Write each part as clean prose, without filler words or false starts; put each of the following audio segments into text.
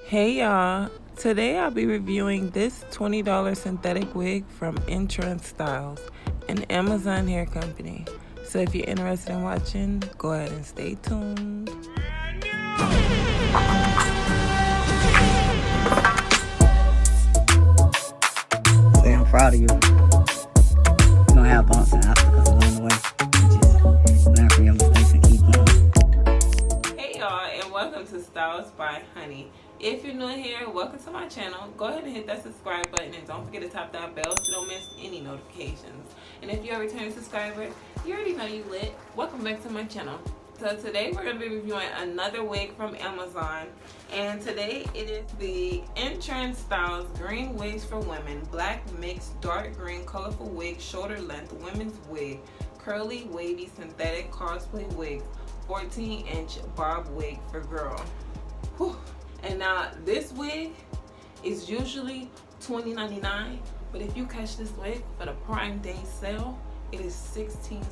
Hey y'all, today I'll be reviewing this $20 synthetic wig from Entrance Styles, an Amazon hair company. So if you're interested in watching, go ahead and stay tuned. Say I'm proud of you. You're gonna have bumps and obstacles along the way. Just learn from your mistakes and keep going. Hey y'all, and welcome to Styles by Honey. If you're new here, welcome to my channel. Go ahead and hit that subscribe button and don't forget to tap that bell so you don't miss any notifications. And if you're a returning subscriber, you already know you lit. Welcome back to my channel. So today we're going to be reviewing another wig from Amazon, and today it is the Entrance Styles Green Wigs for Women Black Mixed Dark Green Colorful Wig Shoulder Length Women's Wig Curly Wavy Synthetic Cosplay Wig 14-inch Bob Wig for Girl. Whew. And now this wig is usually $20.99, but if you catch this wig for the Prime Day sale, it is $16.79.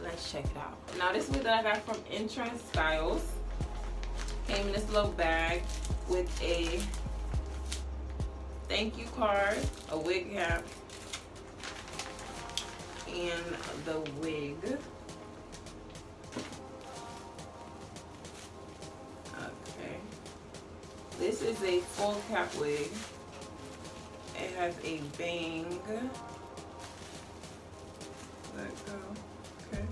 Let's check it out. Now this wig that I got from Entrance Styles came in this little bag with a thank you card, a wig cap, and the wig. Okay. This is a full cap wig. It has a bang. Let go. Okay.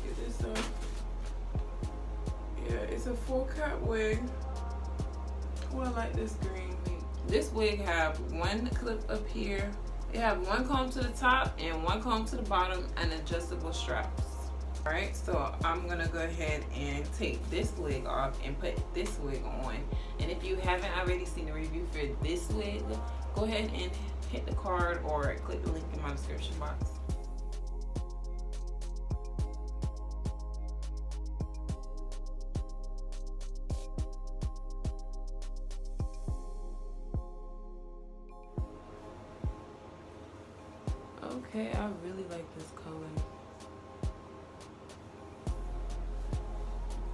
Get this up. Yeah, it's a full cap wig. Oh, I like this green wig. This wig have one clip up here. It have one comb to the top and one comb to the bottom and adjustable straps. Alright, so I'm gonna go ahead and take this wig off and put this wig on. And if you haven't already seen the review for this wig, go ahead and hit the card or click the link in my description box. Okay, I really like this color.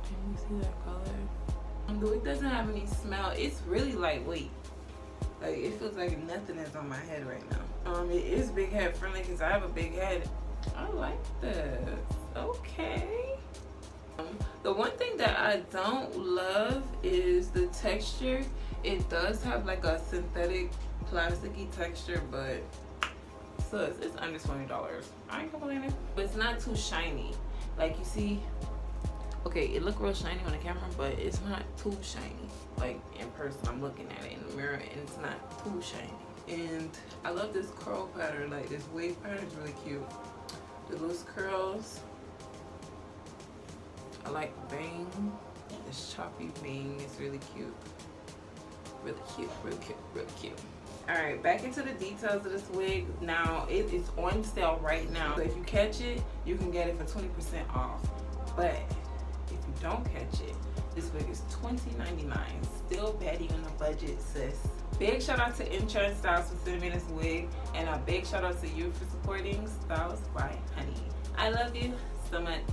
Can you see that color? The wig doesn't have any smell. It's really lightweight. Like, it feels like nothing is on my head right now. It is big head friendly because I have a big head. I like this. Okay. The one thing that I don't love is the texture. It does have like a synthetic plasticky texture, but so it's under $20. I ain't complaining. But it's not too shiny. Like you see, okay, it look real shiny on the camera, but it's not too shiny. Like in person, I'm looking at it in the mirror and it's not too shiny. And I love this curl pattern. Like this wave pattern is really cute. The loose curls. I like the bang. This choppy bang is really cute. Really cute, really cute, really cute. Alright, back into the details of this wig. Now, it is on sale right now. So if you catch it, you can get it for 20% off. But if you don't catch it, this wig is $20.99. Still petty on the budget, sis. Big shout out to Entrance Styles for sending me this wig. And a big shout out to you for supporting Styles by Honey. I love you so much.